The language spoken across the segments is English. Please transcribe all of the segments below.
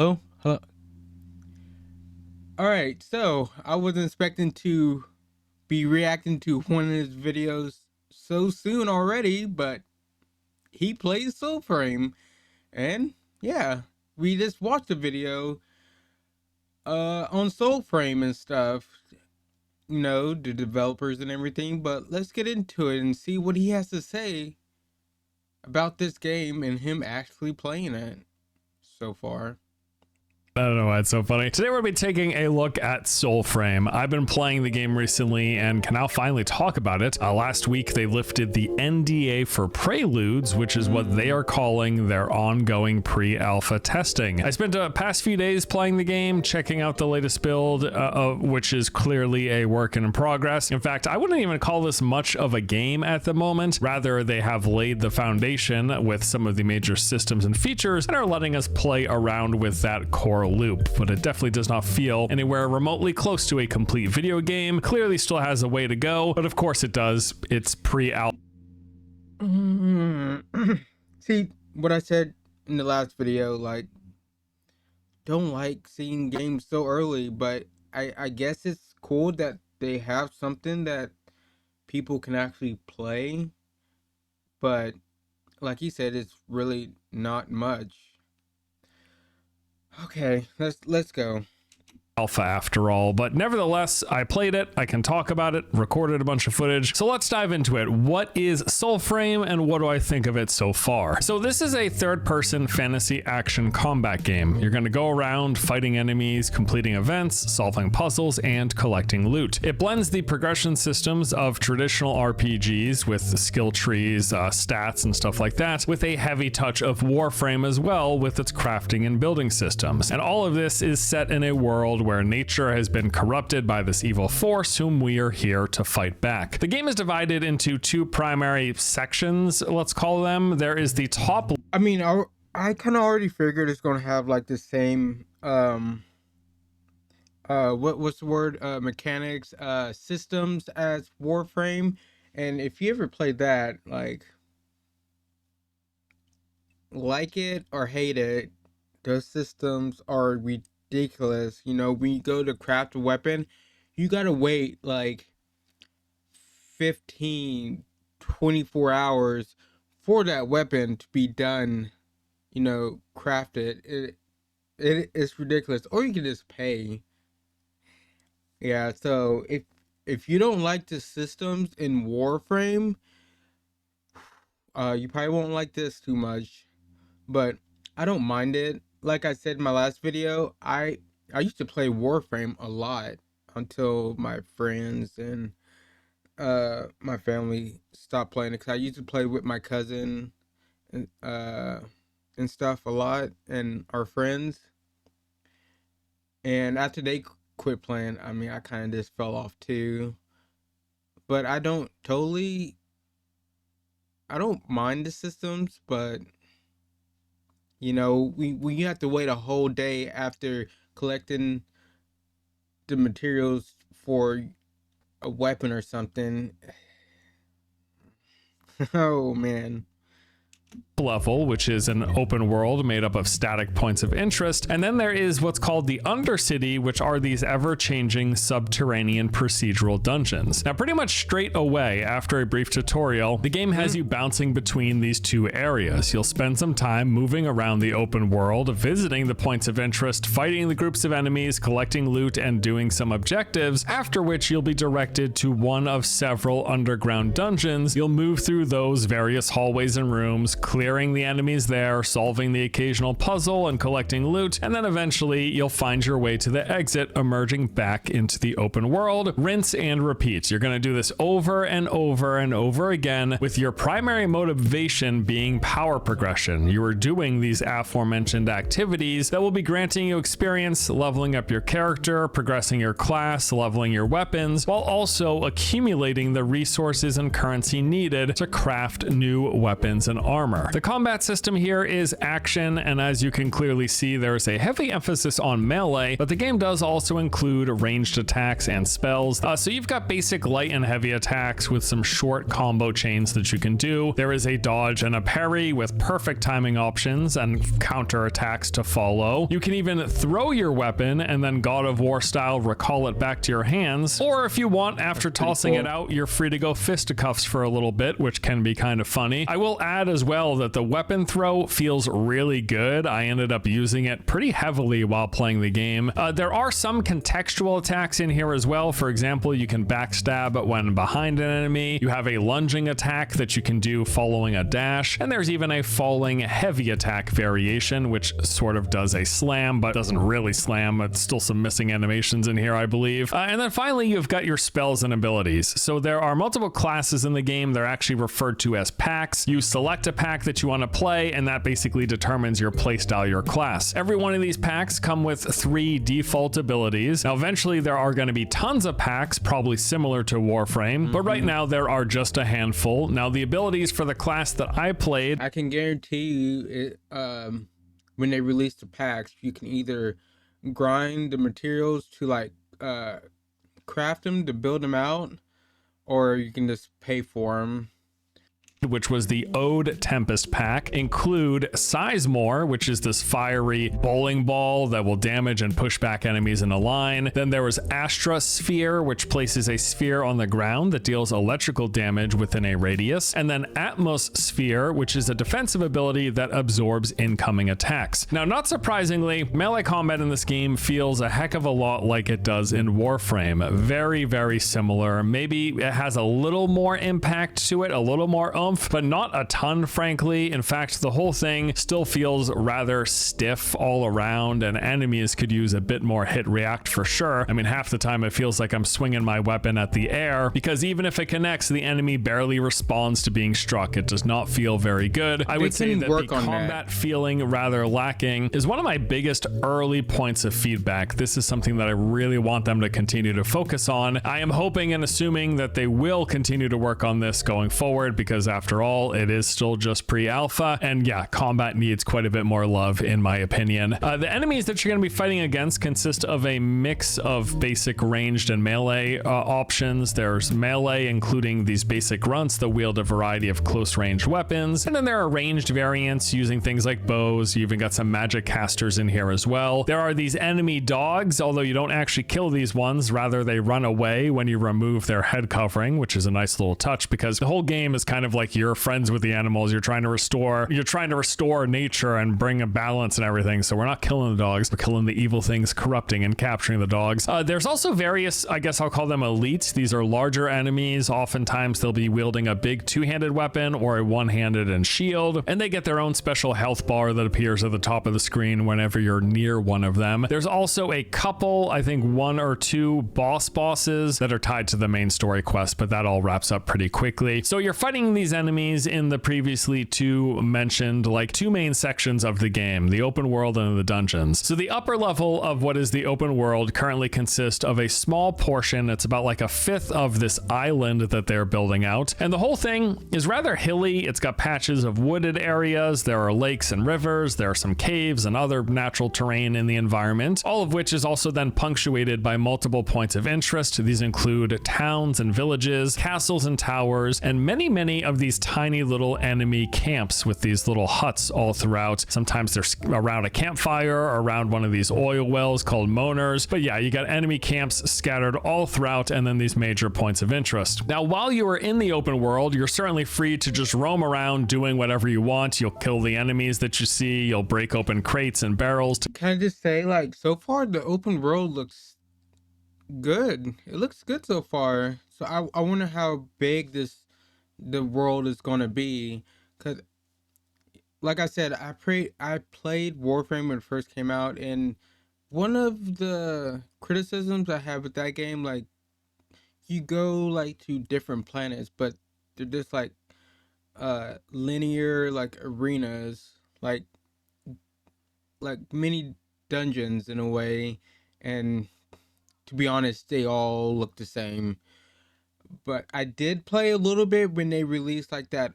Oh, hello. All right, so I wasn't expecting to be reacting to one of his videos so soon already, but he plays Soulframe, and yeah, we just watched a video on Soulframe and stuff. You know, the developers and everything, but let's get into it and see what he has to say about this game and him actually playing it so far. I don't know why it's so funny. Today we're going to be taking a look at Soulframe. I've been playing the game recently and can now finally talk about it. Last week they lifted the NDA for Preludes, which is what they are calling their ongoing pre-alpha testing. I spent the past few days playing the game, checking out the latest build, which is clearly a work in progress. In fact, I wouldn't even call this much of a game at the moment. Rather, they have laid the foundation with some of the major systems and features and are letting us play around with that core loop, but it definitely does not feel anywhere remotely close to a complete video game. Clearly still has a way to go, but of course it does. It's pre-alpha. See what I said in the last video, like, don't like seeing games so early, but I guess it's cool that they have something that people can actually play, but like you said, it's really not much. Okay, let's go. Alpha after all, but nevertheless, I played it, I can talk about it, recorded a bunch of footage. So let's dive into it. What is Soulframe and what do I think of it so far? So this is a third-person fantasy action combat game. You're going to go around fighting enemies, completing events, solving puzzles, and collecting loot. It blends the progression systems of traditional RPGs with skill trees, stats, and stuff like that, with a heavy touch of Warframe as well with its crafting and building systems. And all of this is set in a world where nature has been corrupted by this evil force whom we are here to fight back. The game is divided into two primary sections, let's call them. There is the top. I mean, I kind of already figured it's going to have like the same what's the word, mechanics, systems as Warframe. And if you ever played that, like it or hate it, those systems are ridiculous. You know, when you go to craft a weapon, you gotta wait like 15-24 hours for that weapon to be done, you know, crafted. It's ridiculous. Or you can just pay. Yeah, so if you don't like the systems in Warframe, you probably won't like this too much. But I don't mind it. Like I said in my last video, I used to play Warframe a lot until my friends and my family stopped playing it, because I used to play with my cousin and stuff a lot, and our friends. And after they quit playing, I mean, I kind of just fell off too. But I don't mind the systems, but you know, we have to wait a whole day after collecting the materials for a weapon or something. Oh man. Level, which is an open world made up of static points of interest, and then there is what's called the Undercity, which are these ever-changing subterranean procedural dungeons. Now, pretty much straight away after a brief tutorial, the game has you bouncing between these two areas. You'll spend some time moving around the open world, visiting the points of interest, fighting the groups of enemies, collecting loot, and doing some objectives, after which you'll be directed to one of several underground dungeons. You'll move through those various hallways and rooms, clearing the enemies there, solving the occasional puzzle and collecting loot, and then eventually you'll find your way to the exit, emerging back into the open world. Rinse and repeat. You're going to do this over and over and over again, with your primary motivation being power progression. You are doing these aforementioned activities that will be granting you experience, leveling up your character, progressing your class, leveling your weapons, while also accumulating the resources and currency needed to craft new weapons and armor. The The combat system here is action, and as you can clearly see, there's a heavy emphasis on melee, but the game does also include ranged attacks and spells. So you've got basic light and heavy attacks with some short combo chains that you can do. There is a dodge and a parry with perfect timing options and counter attacks to follow. You can even throw your weapon and then God of War style recall it back to your hands, or if you want, after tossing it out, you're free to go fisticuffs for a little bit, which can be kind of funny. I will add as well that the weapon throw feels really good. I ended up using it pretty heavily while playing the game. There are some contextual attacks in here as well. For example, you can backstab when behind an enemy. You have a lunging attack that you can do following a dash, and there's even a falling heavy attack variation, which sort of does a slam, but doesn't really slam. It's still some missing animations in here, I believe. And then finally, you've got your spells and abilities. So there are multiple classes in the game. They're actually referred to as packs. You select a pack that you want to play, and that basically determines your playstyle, your class. Every one of these packs come with 3 default abilities. Now, eventually there are going to be tons of packs, probably similar to Warframe, but right now there are just a handful. Now, the abilities for the class that I played, I can guarantee you, when they release the packs, you can either grind the materials to like craft them to build them out, or you can just pay for them. which was the Ode Tempest pack, include Sizemore, which is this fiery bowling ball that will damage and push back enemies in a line. Then there was Astra Sphere, which places a sphere on the ground that deals electrical damage within a radius. And then Atmos Sphere, which is a defensive ability that absorbs incoming attacks. Now, not surprisingly, melee combat in this game feels a heck of a lot like it does in Warframe. Very, very similar. Maybe it has a little more impact to it, a little more oomph, but not a ton, frankly. In fact, the whole thing still feels rather stiff all around, and enemies could use a bit more hit react for sure. I mean, half the time it feels like I'm swinging my weapon at the air, because even if it connects, the enemy barely responds to being struck. It does not feel very good. I would say that the combat feeling rather lacking is one of my biggest early points of feedback. This is something that I really want them to continue to focus on. I am hoping and assuming that they will continue to work on this going forward, because after all, it is still just pre-alpha, and yeah, combat needs quite a bit more love in my opinion. The enemies that you're going to be fighting against consist of a mix of basic ranged and melee options. There's melee, including these basic grunts that wield a variety of close range weapons, and then there are ranged variants using things like bows. You even got some magic casters in here as well. There are these enemy dogs, although you don't actually kill these ones, rather they run away when you remove their head covering, which is a nice little touch, because the whole game is kind of like you're friends with the animals. You're trying to restore nature and bring a balance and everything. So we're not killing the dogs, we're killing the evil things corrupting and capturing the dogs. There's also various, I guess I'll call them elites. These are larger enemies. Oftentimes they'll be wielding a big two-handed weapon or a one-handed and shield, and they get their own special health bar that appears at the top of the screen whenever you're near one of them. There's also a couple, I think 1 or 2 bosses that are tied to the main story quest, but that all wraps up pretty quickly. So you're fighting these enemies in the previously mentioned like 2 main sections of the game, the open world and the dungeons. So the upper level of what is the open world currently consists of a small portion. It's about like a fifth of this island that they're building out, and the whole thing is rather hilly. It's got patches of wooded areas, there are lakes and rivers, there are some caves and other natural terrain in the environment, all of which is also then punctuated by multiple points of interest. These include towns and villages, castles and towers, and many of these tiny little enemy camps with these little huts all throughout. Sometimes they're around a campfire or around one of these oil wells called moaners. But yeah, you got enemy camps scattered all throughout, and then these major points of interest. Now, while you are in the open world, you're certainly free to just roam around doing whatever you want. You'll kill the enemies that you see. You'll break open crates and barrels. Can I just say, like, so far the open world looks good. It looks good so far. So I wonder how big the world is going to be, because like I said, I played Warframe when it first came out, and one of the criticisms I have with that game, like, you go like to different planets, but they're just like linear like arenas, like mini dungeons in a way, and to be honest, they all look the same. But I did play a little bit when they released like that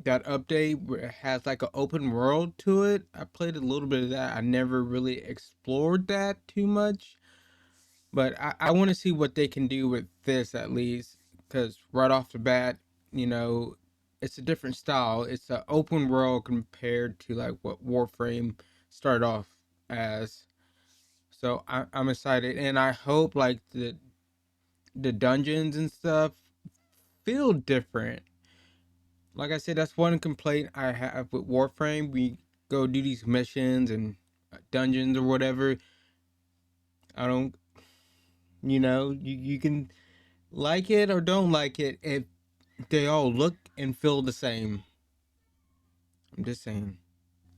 that update where it has like an open world to it. I played a little bit of that. I never really explored that too much, but I want to see what they can do with this at least, because right off the bat, you know, it's a different style. It's an open world compared to like what Warframe started off as. So I'm excited, and I hope like the dungeons and stuff feel different. Like I said, that's one complaint I have with Warframe. We go do these missions and dungeons or whatever. I don't, you can like it or don't like it if they all look and feel the same. I'm just saying.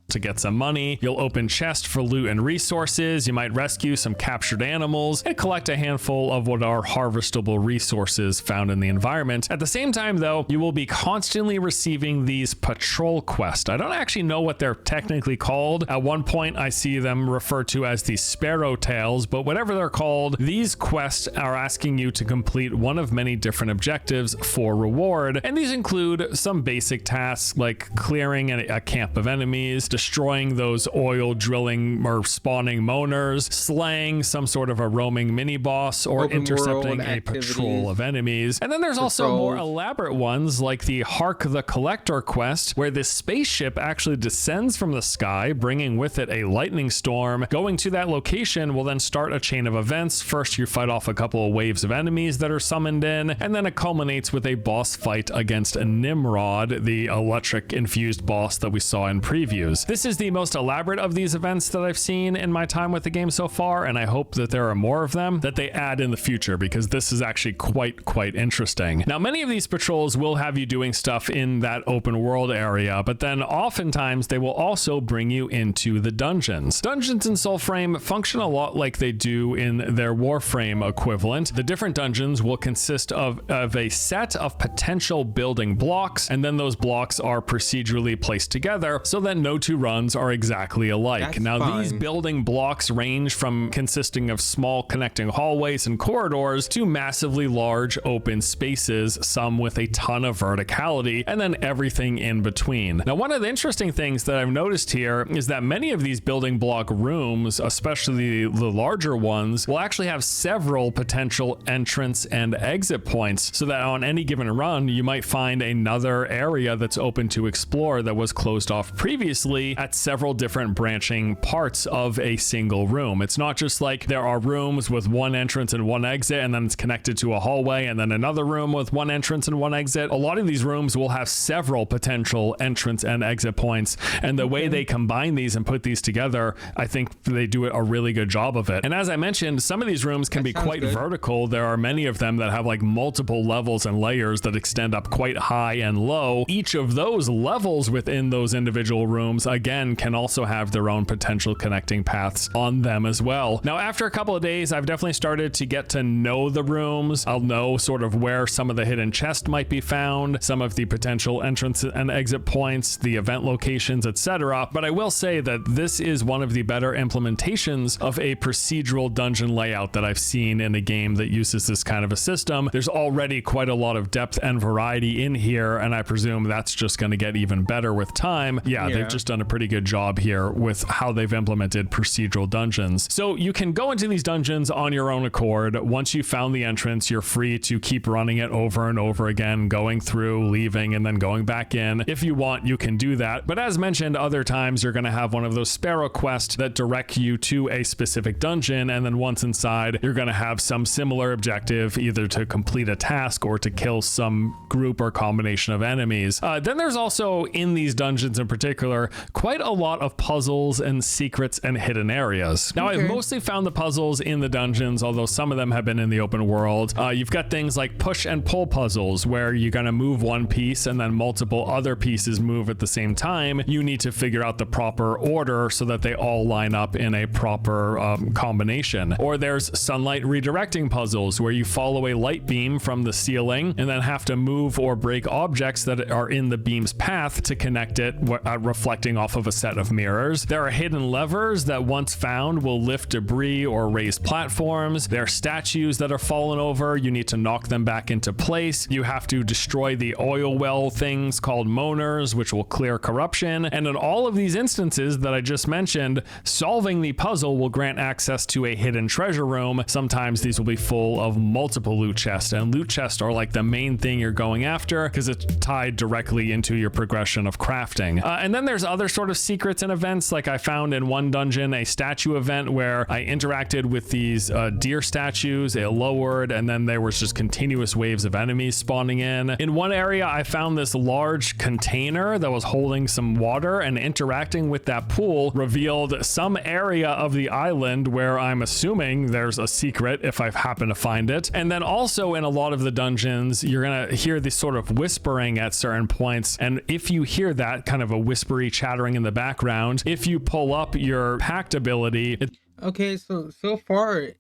To get some money. You'll open chests for loot and resources. You might rescue some captured animals and collect a handful of what are harvestable resources found in the environment. At the same time, though, you will be constantly receiving these patrol quests. I don't actually know what they're technically called. At one point, I see them referred to as the Sparrow Tails, but whatever they're called, these quests are asking you to complete one of many different objectives for reward. And these include some basic tasks like clearing a camp of enemies, destroying those oil drilling or spawning moaners, slaying some sort of a roaming mini boss, or Open intercepting world a patrol activities. of enemies. And then there's also more elaborate ones like the Hark the Collector quest, where this spaceship actually descends from the sky, bringing with it a lightning storm. Going to that location will then start a chain of events. First, you fight off a couple of waves of enemies that are summoned in, and then it culminates with a boss fight against Nimrod, the electric infused boss that we saw in previews. This is the most elaborate of these events that I've seen in my time with the game so far, and I hope that there are more of them that they add in the future, because this is actually quite interesting. Now, many of these patrols will have you doing stuff in that open world area, but then oftentimes they will also bring you into the dungeons. Dungeons in Soulframe function a lot like they do in their Warframe equivalent. The different dungeons will consist of a set of potential building blocks, and then those blocks are procedurally placed together so that no two runs are exactly alike. That's now, fine. these building blocks range from consisting of small connecting hallways and corridors to massively large open spaces, some with a ton of verticality, and then everything in between. Now, one of the interesting things that I've noticed here is that many of these building block rooms, especially the larger ones, will actually have several potential entrance and exit points, so that on any given run, you might find another area that's open to explore that was closed off previously at several different branching parts of a single room. It's not just like there are rooms with one entrance and one exit, and then it's connected to a hallway, and then another room with one entrance and one exit. A lot of these rooms will have several potential entrance and exit points, and the way they combine these and put these together, I think they do a really good job of it. And as I mentioned, some of these rooms can be quite vertical. There are many of them that have like multiple levels and layers that extend up quite high and low. Each of those levels within those individual rooms, again, can also have their own potential connecting paths on them as well. Now, after a couple of days, I've definitely started to get to know the rooms. I'll know sort of where some of the hidden chests might be found, some of the potential entrance and exit points, the event locations, etc. But I will say that this is one of the better implementations of a procedural dungeon layout that I've seen in a game that uses this kind of a system. There's already quite a lot of depth and variety in here, and I presume that's just going to get even better with time. Yeah, they've just done a pretty good job here with how they've implemented procedural dungeons. So you can go into these dungeons on your own accord. Once you've found the entrance, you're free to keep running it over and over again, going through, leaving, and then going back in. If you want, you can do that. But as mentioned, other times you're going to have one of those Sparrow quests that direct you to a specific dungeon, and then once inside, you're going to have some similar objective, either to complete a task or to kill some group or combination of enemies. Then there's also, in these dungeons in particular, quite a lot of puzzles and secrets and hidden areas. Now, I've mostly found the puzzles in the dungeons, although some of them have been in the open world. You've got things like push and pull puzzles, where you're going to move one piece and then multiple other pieces move at the same time. You need to figure out the proper order so that they all line up in a proper combination. Or there's sunlight redirecting puzzles, where you follow a light beam from the ceiling and then have to move or break objects that are in the beam's path to connect it, reflecting off of a set of mirrors. There are hidden levers that once found will lift debris or raise platforms. There are statues that are fallen over. You need to knock them back into place. You have to destroy the oil well things called moaners, which will clear corruption. And in all of these instances that I just mentioned, solving the puzzle will grant access to a hidden treasure room. Sometimes these will be full of multiple loot chests, and loot chests are like the main thing you're going after because it's tied directly into your progression of crafting. And then there's other sort of secrets and events. Like I found in one dungeon a statue event where I interacted with these deer statues. It lowered, and then there was just continuous waves of enemies spawning in. In one area, I found this large container that was holding some water, and interacting with that pool revealed some area of the island where I'm assuming there's a secret if I happen to find it. And then also in a lot of the dungeons, you're gonna hear this sort of whispering at certain points, and if you hear that kind of a whispery chattering in the background, if you pull up your pact ability, Okay, so far it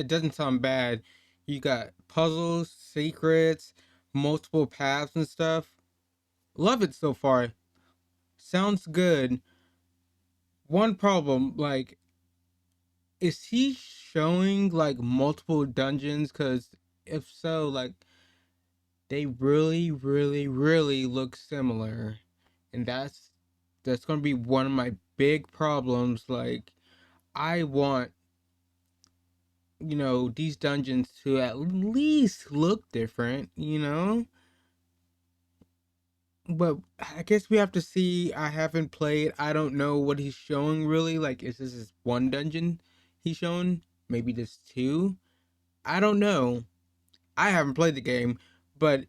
doesn't sound bad. You got puzzles, secrets, multiple paths and stuff. Love it so far. Sounds good. One problem, like, is he showing like multiple dungeons? Because if so, like, they really, really, really look similar, and that's gonna be one of my big problems. Like, I want, these dungeons to at least look different, But I guess we have to see. I haven't played. I don't know what he's showing really. Like, is this just one dungeon he's showing? Maybe just two? I don't know. I haven't played the game, but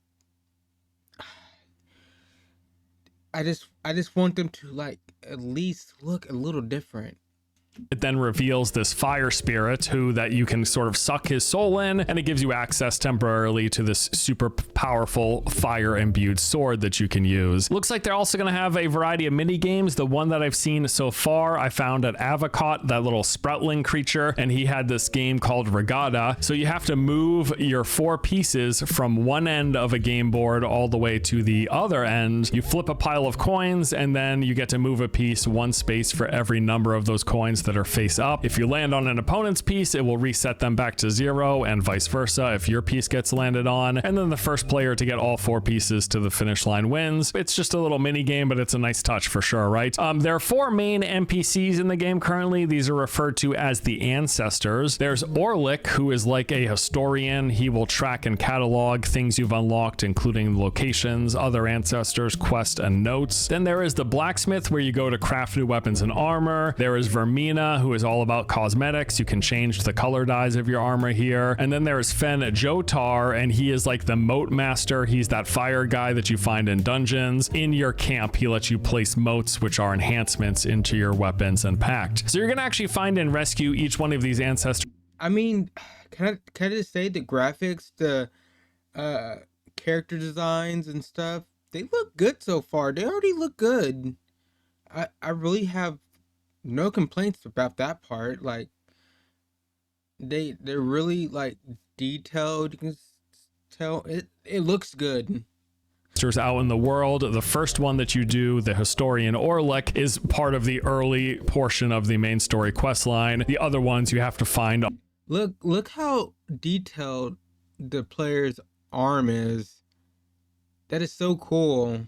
I just want them to, like, at least look a little different. it then reveals this fire spirit that you can sort of suck his soul in, and it gives you access temporarily to this super powerful fire imbued sword that you can use. Looks like they're also going to have a variety of mini games. The one that I've seen so far, I found at Avocot, that little sproutling creature, and he had this game called Regatta. So you have to move your 4 pieces from one end of a game board all the way to the other end. You flip a pile of coins, and then you get to move a piece 1 space for every number of those coins that are face up. If you land on an opponent's piece, it will reset them back to 0, and vice versa if your piece gets landed on. And then the first player to get all 4 pieces to the finish line wins. It's just a little mini game, but it's a nice touch for sure, right? There are 4 main NPCs in the game currently. These are referred to as the ancestors. There's Orlick, who is like a historian. He will track and catalog things you've unlocked, including locations, other ancestors, quests, and notes. Then there is the blacksmith, where you go to craft new weapons and armor. There is Vermina, who is all about cosmetics. You can change the color dyes of your armor here. And then there's Fen Jotar, and he is like the moat master. He's that fire guy that you find in dungeons. In your camp, he lets you place moats, which are enhancements into your weapons and pact. So you're gonna actually find and rescue each one of these ancestors. I mean, can I just say the graphics, the character designs and stuff, they look good so far. They already look good. I really have no complaints about that part. Like, they're really, like, detailed. You can tell it looks good Out in the world. The first one that you do, the historian Orlick, is part of the early portion of the main story quest line. The other ones you have to find. Look how detailed the player's arm is. That is so cool.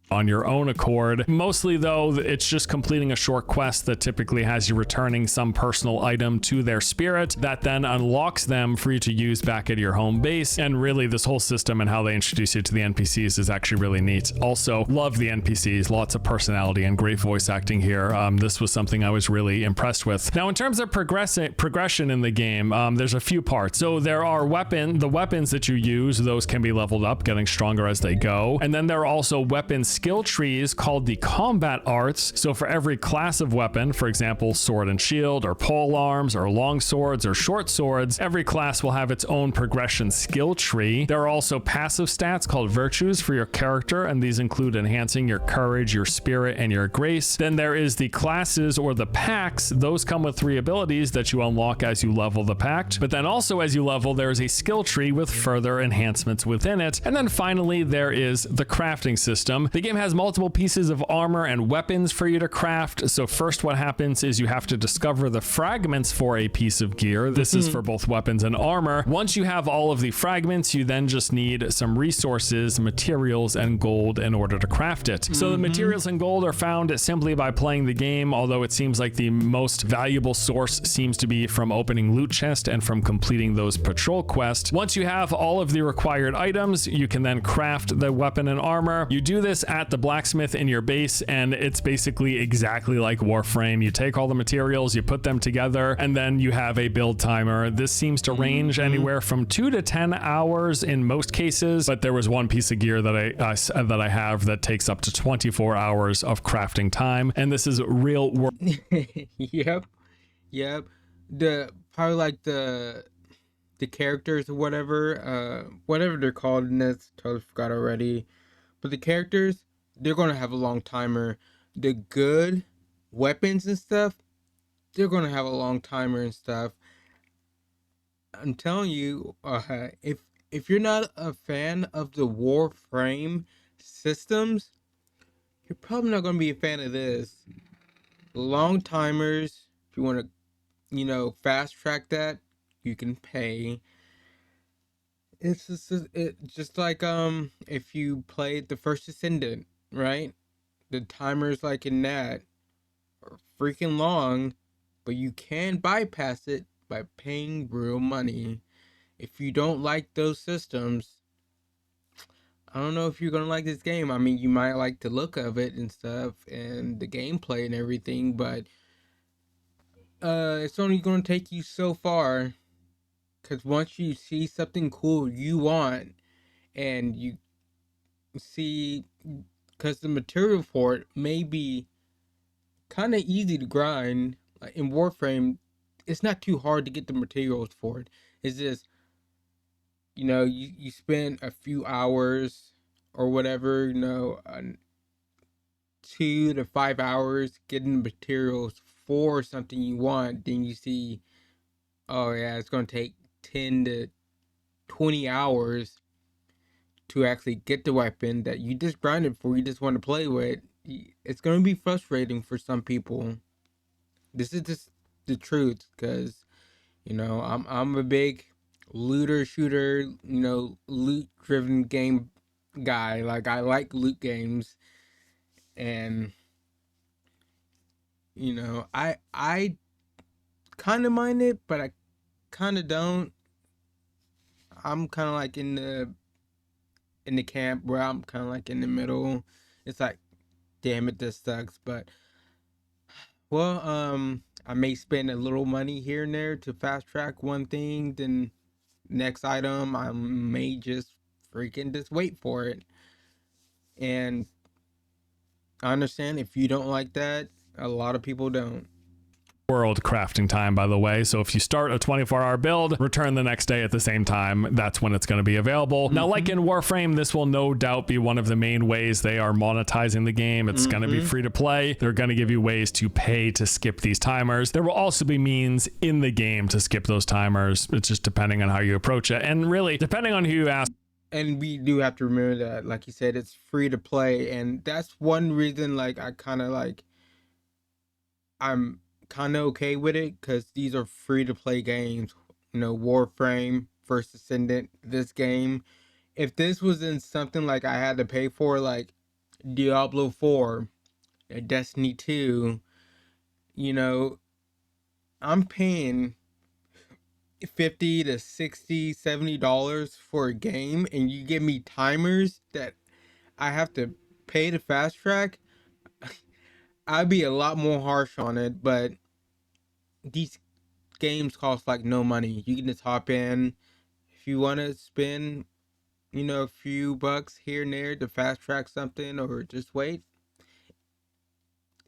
On your own accord. Mostly though, it's just completing a short quest that typically has you returning some personal item to their spirit that then unlocks them for you to use back at your home base. And really, this whole system and how they introduce you to the NPCs is actually really neat. Also, love the NPCs, lots of personality and great voice acting here. This was something I was really impressed with. Now, in terms of progression in the game, there's a few parts. So there are the weapons that you use, those can be leveled up, getting stronger as they go. And then there are also weapon skill trees called the combat arts. So for every class of weapon, for example, sword and shield, or pole arms, or long swords, or short swords, every class will have its own progression skill tree. There are also passive stats called virtues for your character, and these include enhancing your courage, your spirit, and your grace. Then there is the classes or the pacts. Those come with 3 abilities that you unlock as you level the pact. But then also as you level, there is a skill tree with further enhancements within it. And then finally, there is the crafting system. The game game has multiple pieces of armor and weapons for you to craft. So first what happens is you have to discover the fragments for a piece of gear. This is for both weapons and armor. Once you have all of the fragments, you then just need some resources, materials, and gold in order to craft it. So the materials and gold are found simply by playing the game, although it seems like the most valuable source seems to be from opening loot chest and from completing those patrol quests. Once you have all of the required items, you can then craft the weapon and armor. You do this at the blacksmith in your base, and it's basically exactly like Warframe. You take all the materials, you put them together, and then you have a build timer. This seems to range anywhere from 2 to 10 hours in most cases, but there was one piece of gear that I have that takes up to 24 hours of crafting time, and this is real work. Yep. The probably like the characters or whatever they're called in this, totally forgot already. But the characters, they're gonna have a long timer. The good weapons and stuff, they're gonna have a long timer and stuff. I'm telling you, if you're not a fan of the Warframe systems, you're probably not gonna be a fan of this. Long timers. If you want to, fast track that, you can pay. It's just like if you played the first Ascendant, right? The timers like in that are freaking long, but you can bypass it by paying real money. If you don't like those systems, I don't know if you're gonna like this game. I mean, you might like the look of it and stuff and the gameplay and everything, but it's only gonna take you so far. Because once you see something cool you want, and you see, because the material for it may be kind of easy to grind. Like in Warframe, it's not too hard to get the materials for it. It's just, you spend a few hours or whatever, 2 to 5 hours getting materials for something you want. Then you see, oh yeah, it's going to take 10 to 20 hours to actually get the weapon that you just grinded for, you just want to play with. It's going to be frustrating for some people. This is just the truth, because I'm a big looter shooter, loot driven game guy. Like, I like loot games, and I kind of mind it, but I kind of don't. I'm kind of like in the camp where I'm kind of like in the middle. It's like, damn it, this sucks. But I may spend a little money here and there to fast track one thing, then next item I may just freaking just wait for it. And I understand if you don't like that. A lot of people don't. World crafting time, by the way. So if you start a 24-hour build, return the next day at the same time, that's when it's going to be available. Now, like in Warframe, this will no doubt be one of the main ways they are monetizing the game. It's going to be free to play. They're going to give you ways to pay to skip these timers. There will also be means in the game to skip those timers. It's just depending on how you approach it, and really depending on who you ask. And we do have to remember that, like you said, it's free to play, and that's one reason, like, I'm kind of okay with it, because these are free to play games. Warframe, First Ascendant, this game. If this was in something like I had to pay for, like Diablo 4, Destiny 2, I'm paying $50 to $60, $70 for a game, and you give me timers that I have to pay to fast track. I'd be a lot more harsh on it, but these games cost like no money. You can just hop in. If you want to spend, a few bucks here and there to fast track something or just wait,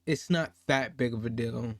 it's not that big of a deal.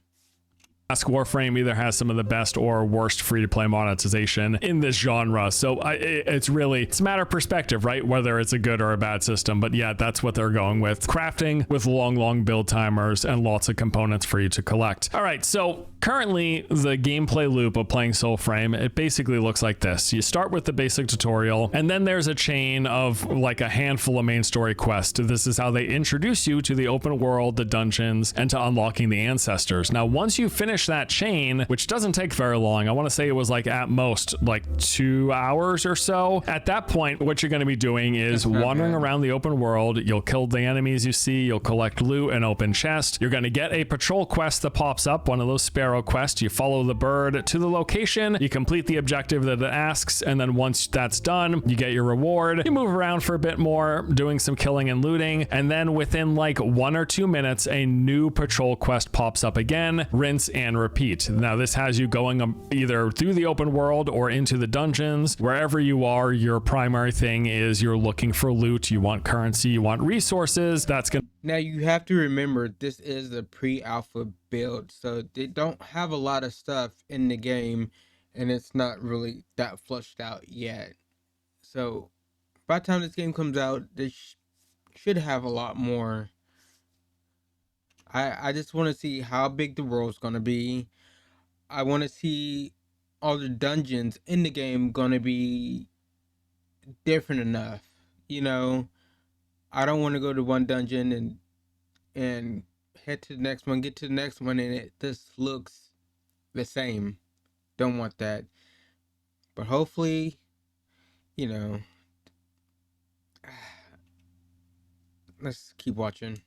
Warframe either has some of the best or worst free-to-play monetization in this genre. So it's a matter of perspective, right? Whether it's a good or a bad system. But yeah, that's what they're going with. Crafting with long build timers and lots of components for you to collect. All right, so currently, the gameplay loop of playing Soulframe, it basically looks like this. You start with the basic tutorial, and then there's a chain of like a handful of main story quests. This is how they introduce you to the open world, the dungeons, and to unlocking the ancestors. Now, once you finish that chain, which doesn't take very long, I want to say it was like at most like 2 hours or so. At that point, what you're going to be doing is wandering around the open world. You'll kill the enemies you see, you'll collect loot and open chests. You're going to get a patrol quest that pops up, one of those sparrow quests. You follow the bird to the location, you complete the objective that it asks, and then once that's done, you get your reward. You move around for a bit more, doing some killing and looting, and then within like 1 or 2 minutes, a new patrol quest pops up again. Rinse and repeat. Now, this has you going either through the open world or into the dungeons. Wherever you are, your primary thing is you're looking for loot, you want currency, you want resources. That's gonna... Now, you have to remember, this is a pre-alpha build, so they don't have a lot of stuff in the game, and it's not really that flushed out yet. So by the time this game comes out, they should have a lot more. I just want to see how big the world's going to be. I want to see all the dungeons in the game going to be different enough. You know, I don't want to go to one dungeon and head to the next one, get to the next one, and it just looks the same. Don't want that. But hopefully, you know, let's keep watching.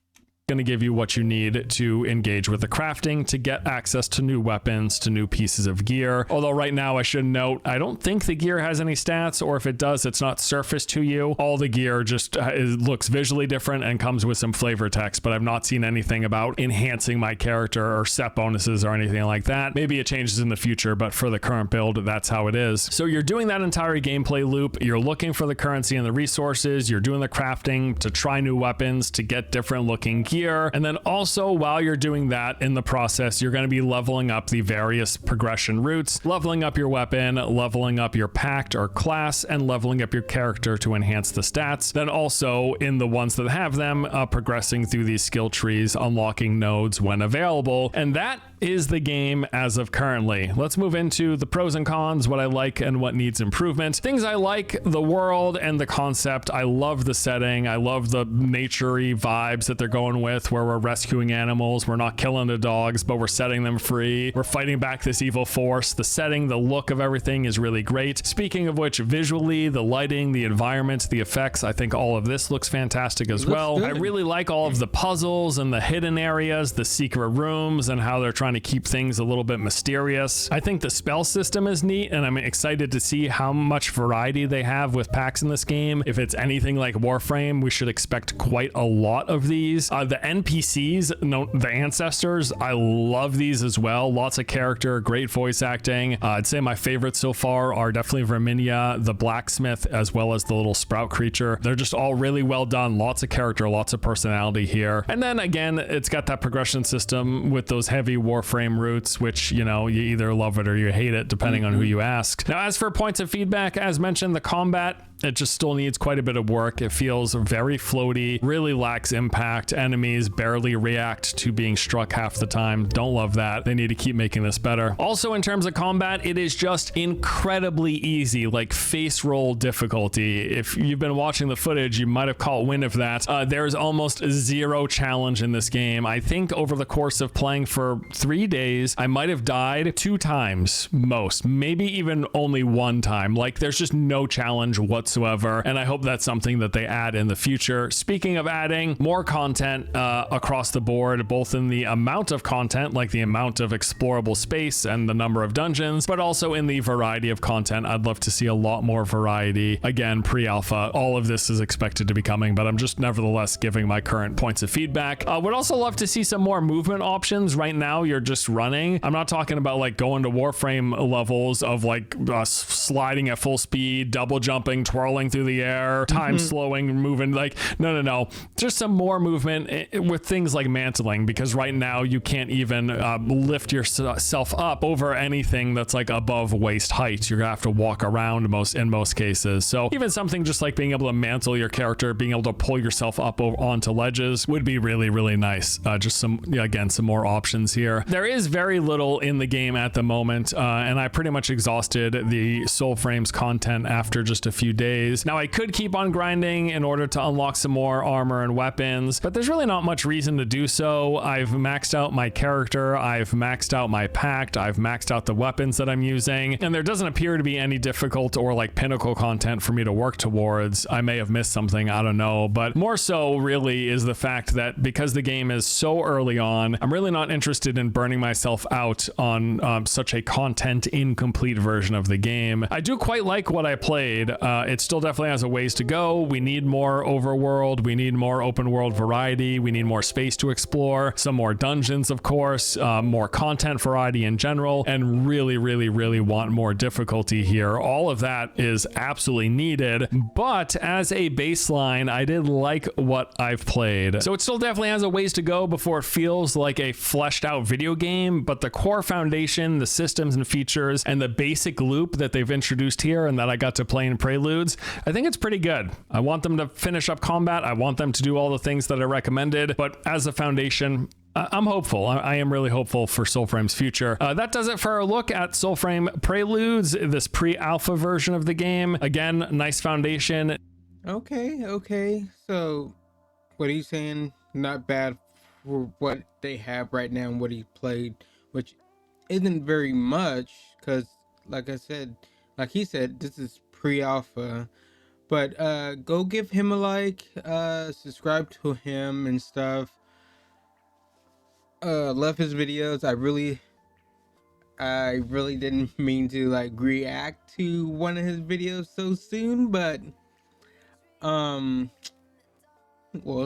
Going to give you what you need to engage with the crafting, to get access to new weapons, to new pieces of gear. Although right now I should note, I don't think the gear has any stats, or if it does, it's not surfaced to you. All the gear just looks visually different and comes with some flavor text, but I've not seen anything about enhancing my character or set bonuses or anything like that. Maybe it changes in the future, but for the current build, that's how it is. So you're doing that entire gameplay loop. You're looking for the currency and the resources. You're doing the crafting to try new weapons, to get different looking gear. And then also, while you're doing that, in the process, you're going to be leveling up the various progression routes, leveling up your weapon, leveling up your pact or class, and leveling up your character to enhance the stats. Then also, in the ones that have them, progressing through these skill trees, unlocking nodes when available. And that is the game as of currently. Let's move into the pros and cons, what I like and what needs improvement. Things I like: the world and the concept. I love the setting. I love the nature-y vibes that they're going with, where we're rescuing animals. We're not killing the dogs, but we're setting them free. We're fighting back this evil force. The setting, the look of everything is really great. Speaking of which, visually, the lighting, the environment, the effects, I think all of this looks fantastic as well. I really like all of the puzzles and the hidden areas, the secret rooms, and how they're trying to keep things a little bit mysterious. I think the spell system is neat, and I'm excited to see how much variety they have with packs in this game. If it's anything like Warframe, we should expect quite a lot of these. The NPCs, the ancestors, I love these as well. Lots of character, great voice acting. I'd say my favorites so far are definitely Verminia, the blacksmith, as well as the little sprout creature. They're just all really well done. Lots of character, lots of personality here. And then again, it's got that progression system with those heavy Warframe routes, which, you know, you either love it or you hate it, depending on who you ask. Now, as for points of feedback, as mentioned, the combat, it just still needs quite a bit of work. It feels very floaty, really lacks impact. Enemies barely react to being struck half the time. Don't love that. They need to keep making this better. Also, in terms of combat, it is just incredibly easy, like face roll difficulty. If you've been watching the footage, you might have caught wind of that. There's almost zero challenge in this game. I think over the course of playing for 3 days, I might have died 2 times, most, maybe even only 1 time. Like, there's just no challenge whatsoever, and I hope that's something that they add in the future. Speaking of adding more content across the board, both in the amount of content, like the amount of explorable space and the number of dungeons, but also in the variety of content. I'd love to see a lot more variety. Again, pre-alpha, all of this is expected to be coming, but I'm just nevertheless giving my current points of feedback. Would also love to see some more movement options. Right now, you're just running. I'm not talking about like going to Warframe levels of like sliding at full speed, double jumping, twirling through the air, time slowing, moving. Like, no. Just some more movement with things like mantling, because right now you can't even lift yourself up over anything that's like above waist height. You're gonna have to walk around in most cases. So even something just like being able to mantle your character, being able to pull yourself up onto ledges would be really, really nice. Just some more options here. There is very little in the game at the moment, and I pretty much exhausted the Soulframe's content after just a few days. Now I could keep on grinding in order to unlock some more armor and weapons, but there's really not much reason to do so. I've maxed out my character, I've maxed out my pact, I've maxed out the weapons that I'm using, and there doesn't appear to be any difficult or like pinnacle content for me to work towards. I may have missed something, I don't know, but more so really is the fact that because the game is so early on, I'm really not interested in burning myself out on such a content incomplete version of the game. I do quite like what I played. It still definitely has a ways to go. We need more overworld, we need more open world variety, we need more space to explore, some more dungeons, of course, more content variety in general, and really, really, really want more difficulty here. All of that is absolutely needed, but as a baseline, I did like what I've played. So it still definitely has a ways to go before it feels like a fleshed out video game, but the core foundation, the systems and features, and the basic loop that they've introduced here and that I got to play in Preludes, I think it's pretty good. I want them to finish up combat. I want them to do all the things that I recommended, but as a foundation, I'm hopeful. I am really hopeful for Soulframe's future. That does it for our look at Soulframe Preludes, this pre-alpha version of the game. Again, nice foundation. Okay. So, what he's saying, not bad for what they have right now and what he played, which isn't very much, because, like he said, this is pre-alpha. But go give him a like, subscribe to him and stuff. Love his videos. I really didn't mean to like react to one of his videos so soon, but well,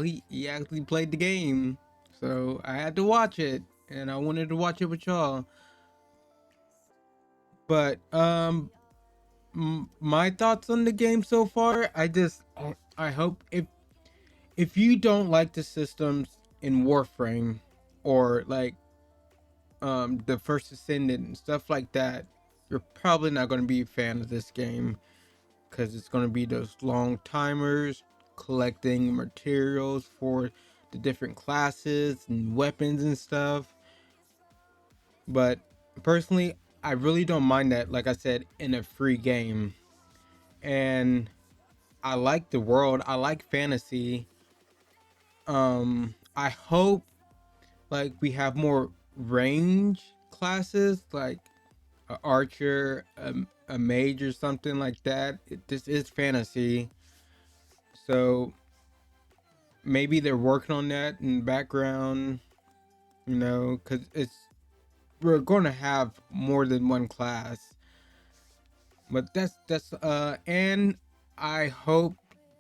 he actually played the game, so I had to watch it, and I wanted to watch it with y'all. But my thoughts on the game so far, I hope if you don't like the systems in Warframe, or like the First Ascendant and stuff like that, you're probably not going to be a fan of this game, because it's going to be those long timers collecting materials for the different classes and weapons and stuff. But personally, I really don't mind that, like I said, in a free game. And I like the world, I like fantasy. I hope like we have more range classes, like an archer, a mage, or something like that. This is fantasy, so maybe they're working on that in the background, because we're going to have more than one class. But that's and I hope,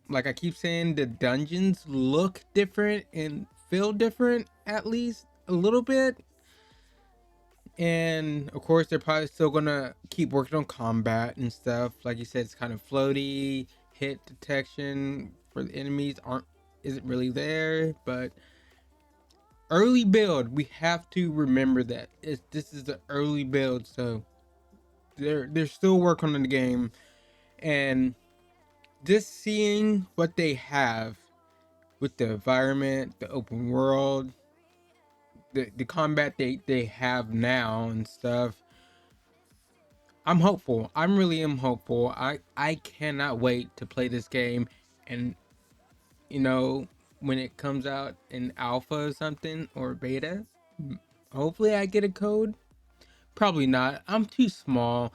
like I keep saying, the dungeons look different and feel different, at least a little bit. And of course, they're probably still gonna keep working on combat and stuff. Like you said, it's kind of floaty. Hit detection for the enemies isn't really there. But early build, we have to remember that this is the early build, so they're still working on the game. And just seeing what they have with the environment, the open world, the combat they have now and stuff, I'm hopeful. I'm really am hopeful. I cannot wait to play this game. And when it comes out in alpha or something, or beta, hopefully I get a code. Probably not, I'm too small.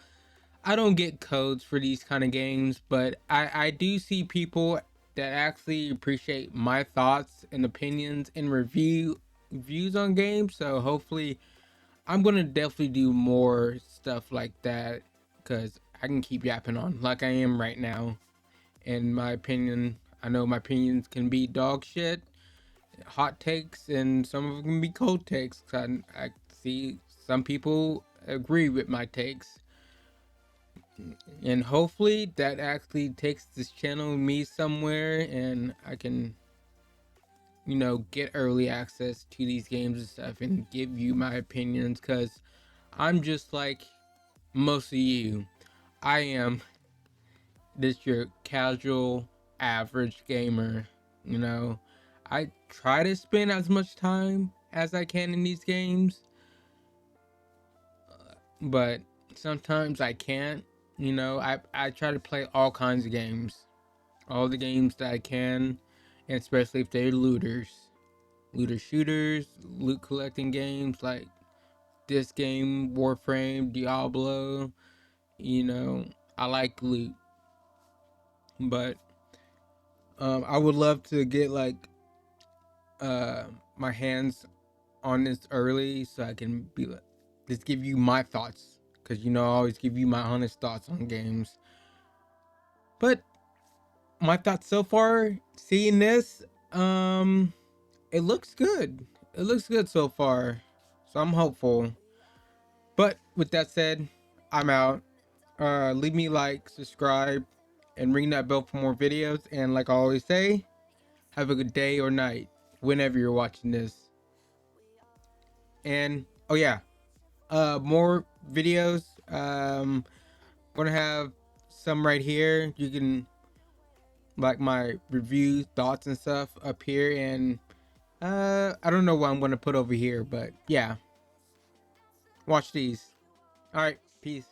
I don't get codes for these kind of games, but I do see people that actually appreciate my thoughts and opinions and reviews on games. So hopefully I'm gonna definitely do more stuff like that, because I can keep yapping on like I am right now. In my opinion, I know my opinions can be dog shit, hot takes, and some of them can be cold takes. I see some people agree with my takes. And hopefully that actually takes this channel me somewhere, and I can, get early access to these games and stuff and give you my opinions, because I'm just like most of you. I am just your casual average gamer. you know I try to spend as much time as I can in these games, but sometimes I can't. I try to play all kinds of games, all the games that I can, and especially if they're looter shooters, loot collecting games like this game, Warframe, Diablo. you know I like loot, but I would love to get like uh my hands on this early so I can be like, just give you my thoughts, because I always give you my honest thoughts on games. But my thoughts so far, seeing this, it looks good. It looks good so far, so I'm hopeful. But with that said, I'm out. Leave me like, subscribe, and ring that bell for more videos. And like I always say, have a good day or night whenever you're watching this. And oh yeah, more videos. Gonna have some right here. You can like my review thoughts and stuff up here, and I don't know what I'm gonna put over here, but yeah, watch these. All right, peace.